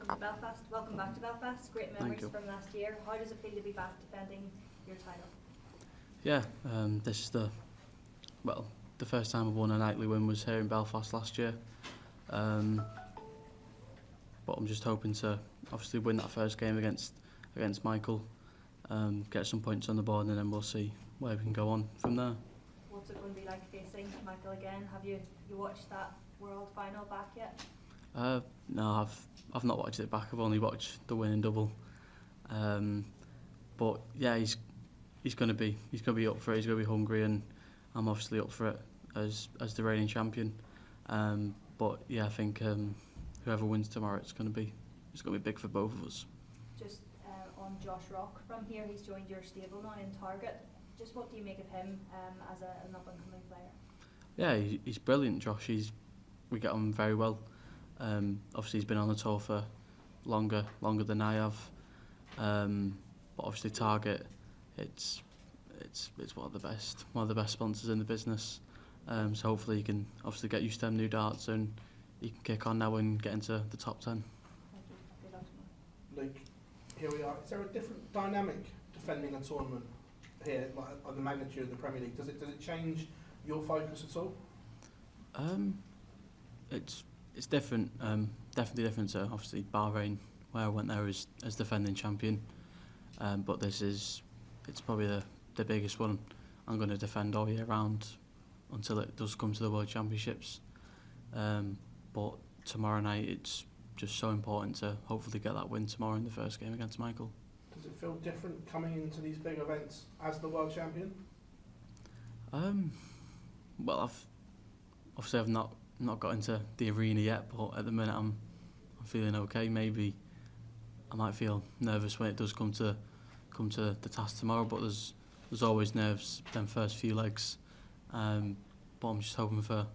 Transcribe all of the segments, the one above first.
welcome to Belfast. Welcome back to Belfast. Great memories from last year. How does it feel to be back defending your title? Yeah, this is the first time I've won a nightly win was here in Belfast last year. But I'm just hoping to obviously win that first game against Michael, get some points on the board, and then we'll see where we can go on from there. What's it going to be like facing Michael again? Have you watched that World Final back yet? No, I've not watched it back. I've only watched the winning double. But yeah, he's going to be up for it. He's going to be hungry, and I'm obviously up for it as the reigning champion. But yeah, I think whoever wins tomorrow, it's going to be big for both of us. Just on Josh Rock from here, he's joined your stable now in Target. Just what do you make of him as an up and coming player? Yeah, he's brilliant, Josh. We get on very well. Obviously, he's been on the tour for longer than I have. But obviously, Target, it's one of the best sponsors in the business. So hopefully, he can obviously get used to them new darts, and he can kick on now and get into the top 10. Thank you. Good luck tomorrow. Luke, here we are. Is there a different dynamic defending a tournament here, like of the magnitude of the Premier League? Does it change your focus at all? It's different. Definitely different to obviously Bahrain, where I went there as defending champion. But it's probably the biggest one I'm going to defend all year round until it does come to the World Championships. But tomorrow night, it's just so important to hopefully get that win tomorrow in the first game against Michael. Does it feel different coming into these big events as the world champion? Well, I've not got into the arena yet, but at the minute I'm feeling okay. Maybe I might feel nervous when it does come to the task tomorrow, but there's always nerves them first few legs. But I'm just hoping for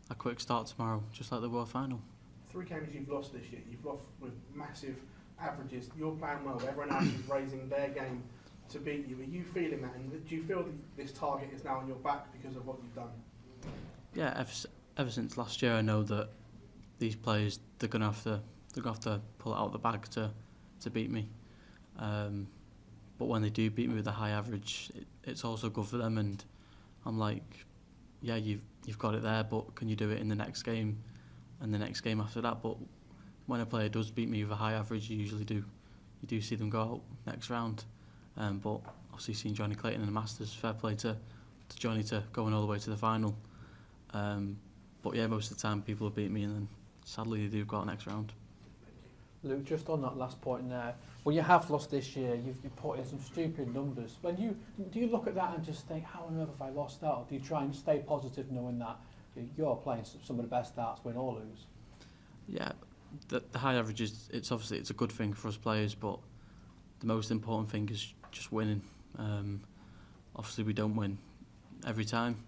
a quick start tomorrow, just like the World Final. 3 games you've lost this year. You've lost with massive averages. You're playing well. Everyone else is raising their game to beat you. Are you feeling that? And do you feel that this target is now on your back because of what you've done? Yeah, ever since last year, I know that these players they're gonna have to pull it out of the bag to beat me. But when they do beat me with a high average, it's also good for them. And I'm like, yeah, you've got it there, but can you do it in the next game and the next game after that? But when a player does beat me with a high average, you do see them go out next round. But obviously seeing Johnny Clayton in the Masters, fair play to Johnny to going all the way to the final. But yeah, most of the time people beat me, and then sadly they do go out next round. Luke, just on that last point there, when you have lost this year, you've put in some stupid numbers. Do you look at that and just think, how on earth have I lost out? Or do you try and stay positive knowing that you're playing some of the best darts, win or lose? Yeah, the high averages, it's a good thing for us players, but the most important thing is just winning. Obviously we don't win every time,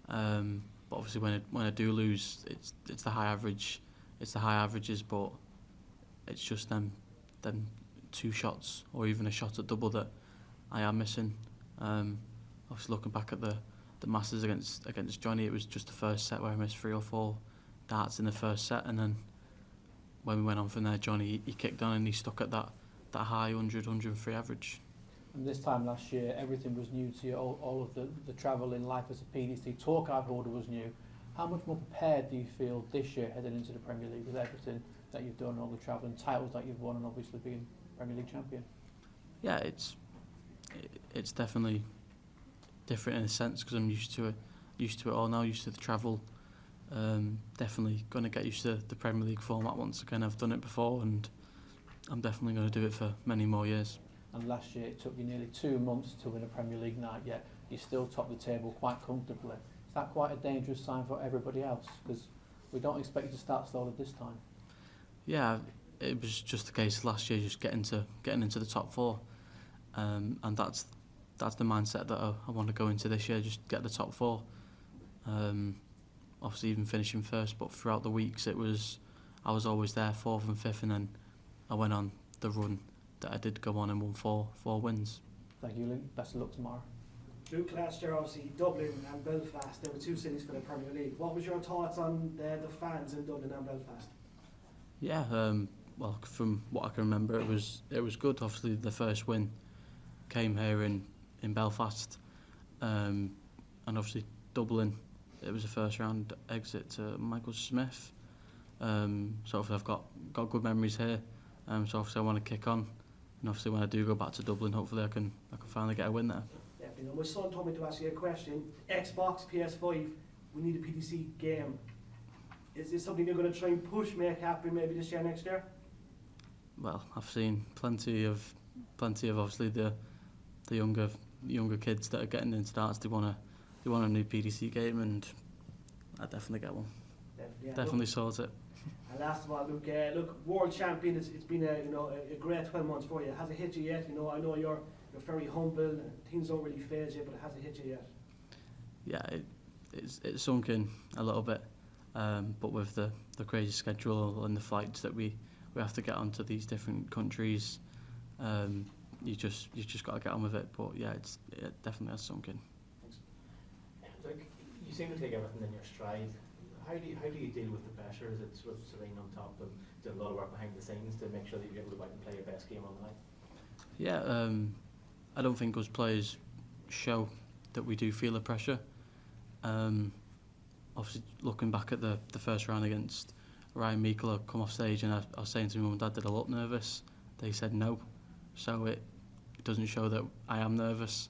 but obviously when I do lose, it's the high average, it's the high averages, but it's just them 2 shots or even a shot at double that I am missing. Obviously looking back at the Masters against Johnny, it was just the first set where I missed 3 or 4 darts in the first set, and then when we went on from there, Johnny he kicked on and he stuck at that high 103 average. And this time last year, everything was new to you. All of the travel in life as a PDC tour card holder was new. How much more prepared do you feel this year heading into the Premier League with everything that you've done, all the travel and titles that you've won, and obviously being Premier League champion? Yeah, it's definitely different in a sense because I'm used to it all now, used to the travel. Definitely going to get used to the Premier League format once again. I've done it before, and I'm definitely going to do it for many more years. And last year it took you nearly 2 months to win a Premier League night, yet you still topped the table quite comfortably. Is that quite a dangerous sign for everybody else? Because we don't expect you to start slowly this time. Yeah, it was just the case last year, just getting into the top 4, and that's the mindset that I want to go into this year. Just get the top 4. Obviously, even finishing first, but throughout the weeks, I was always there, 4th and 5th, and then I went on the run that I did go on and won 4 wins. Thank you, Luke. Best of luck tomorrow. Luke, last year obviously Dublin and Belfast, there were 2 cities for the Premier League. What was your thoughts on the fans in Dublin and Belfast? Yeah, well, from what I can remember, it was good. Obviously, the first win came here in Belfast, and obviously Dublin. It was a first round exit to Michael Smith. So obviously I've got good memories here. So obviously I want to kick on, and obviously when I do go back to Dublin, hopefully I can finally get a win there. Yeah, you know, my son told me to ask you a question. Xbox, PS5, we need a PDC game. Is this something you're going to try and push, make happen maybe this year, next year? Well, I've seen plenty of obviously the younger kids that are getting into darts. They want a new PDC game, and I definitely get one. Definitely sort it. And last of all, look, world champion. It's been a great 12 months for you. Has it hit you yet? You know, I know you're very humble and things don't really faze you, but has it hit you yet? Yeah, it's sunk in a little bit, but with the crazy schedule and the flights that we have to get onto these different countries, you just got to get on with it. But yeah, it definitely has sunk in. Like, you seem to take everything in your stride. How do you deal with the pressure? Is it sort of serene on top and doing a lot of work behind the scenes to make sure that you're able to go out and play your best game on the night? Yeah, I don't think us players show that we do feel the pressure. Obviously, looking back at the first round against Ryan Meikle, I come off stage and I was saying to my mum and dad, did I look nervous? They said no. So it doesn't show that I am nervous.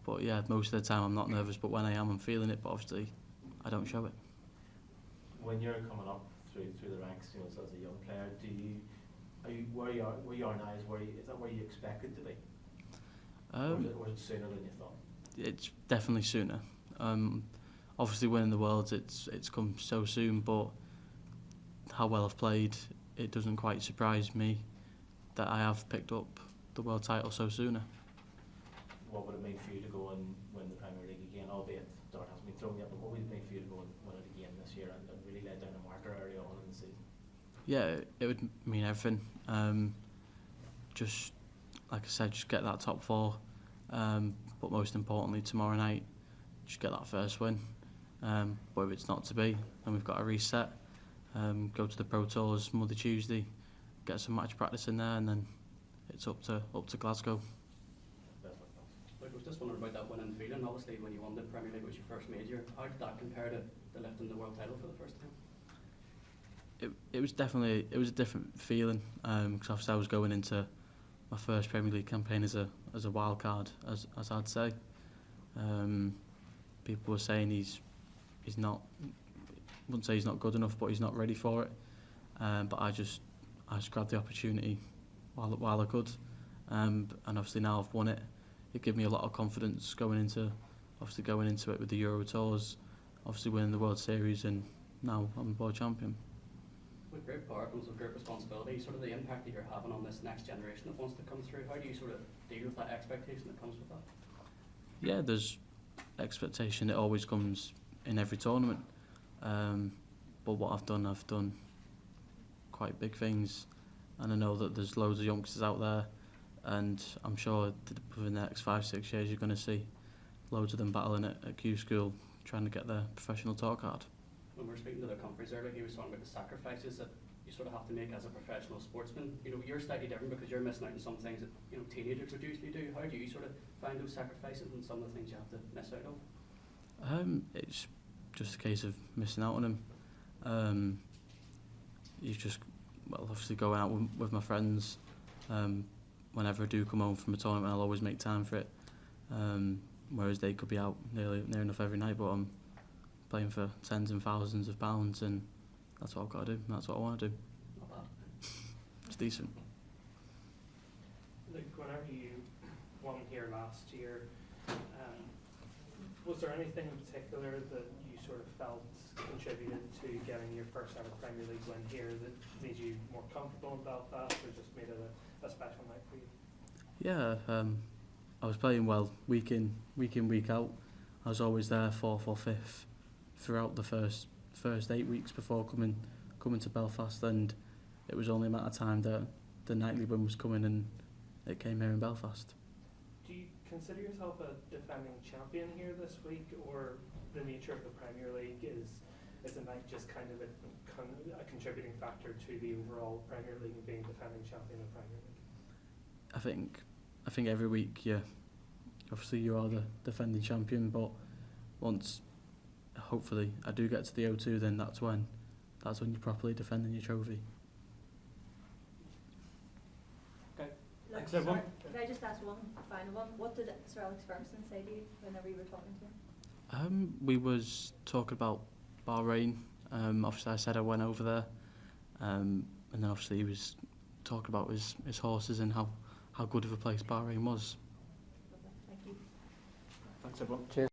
But yeah, most of the time I'm not nervous, but when I am, I'm feeling it, but obviously I don't show it. When you're coming up through the ranks, you know, so as a young player, where you are now is that where you expected to be? Or is it sooner than you thought? It's definitely sooner. Obviously winning the Worlds, it's come so soon, but how well I've played, it doesn't quite surprise me that I have picked up the world title so sooner. What would it mean for you to go and win the Premier League again, albeit dart hasn't been thrown yet, but what would it mean for you to go and win it again this year and really let down a marker early on in the season? Yeah, it would mean everything. Just, like I said, just get that top four, but most importantly tomorrow night, just get that first win. But if it's not to be, then we've got to reset, go to the Pro Tours Monday, Tuesday, get some match practice in there, and then it's up to Glasgow. Look, I was just wondering about that winning feeling. Obviously, when you won the Premier League, was your first major. How did that compare to lifting the world title for the first time? It was definitely a different feeling, because obviously I was going into my first Premier League campaign as a wild card, as I'd say. People were saying he's not, wouldn't say he's not good enough, but he's not ready for it. But I just grabbed the opportunity while I could, and obviously now I've won it. It gave me a lot of confidence going into it with the Euro Tours, obviously winning the World Series, and now I'm world champion. With great power comes with great responsibility. Sort of the impact that you're having on this next generation that wants to come through. How do you sort of deal with that expectation that comes with that? Yeah, there's expectation. It always comes in every tournament. But what I've done quite big things, and I know that there's loads of youngsters out there, and I'm sure within the next 5-6 years you're going to see loads of them battling at Q School, trying to get their professional tour card. When we were speaking to the conference earlier, he was talking about the sacrifices that you sort of have to make as a professional sportsman. You know, you're slightly different because you're missing out on some things that, you know, teenagers would usually do. How do you sort of find those sacrifices and some of the things you have to miss out on? It's just a case of missing out on them. You just, well, obviously going out with my friends. Whenever I do come home from a tournament, I'll always make time for it. Whereas they could be out near enough every night, but I'm playing for tens and thousands of pounds, and that's what I've got to do. That's what I want to do. Not bad. It's decent. Like, whenever you won here last year, was there anything in particular that you sort of felt contributed to getting your first ever Premier League win here that made you more comfortable in Belfast, or just made it a special night for you? Yeah, I was playing well week in, week out. I was always there, 4th or 5th, throughout the first 8 weeks before coming to Belfast, and it was only a matter of time that the nightly win was coming, and it came here in Belfast. Do you consider yourself a defending champion here this week, or the nature of the Premier League is is the night just kind of a contributing factor to the overall Premier League and being defending champion of Premier League? I think every week, yeah. Obviously, you are the defending champion, but once, hopefully, I do get to the O2, then that's when you're properly defending your trophy. Thanks, everyone. Can I just ask one final one? What did Sir Alex Ferguson say to you whenever you were talking to him? We was talking about Bahrain. Obviously, I said I went over there, and then obviously he was talking about his horses and how good of a place Bahrain was. Thank you. Thanks everyone. Cheers.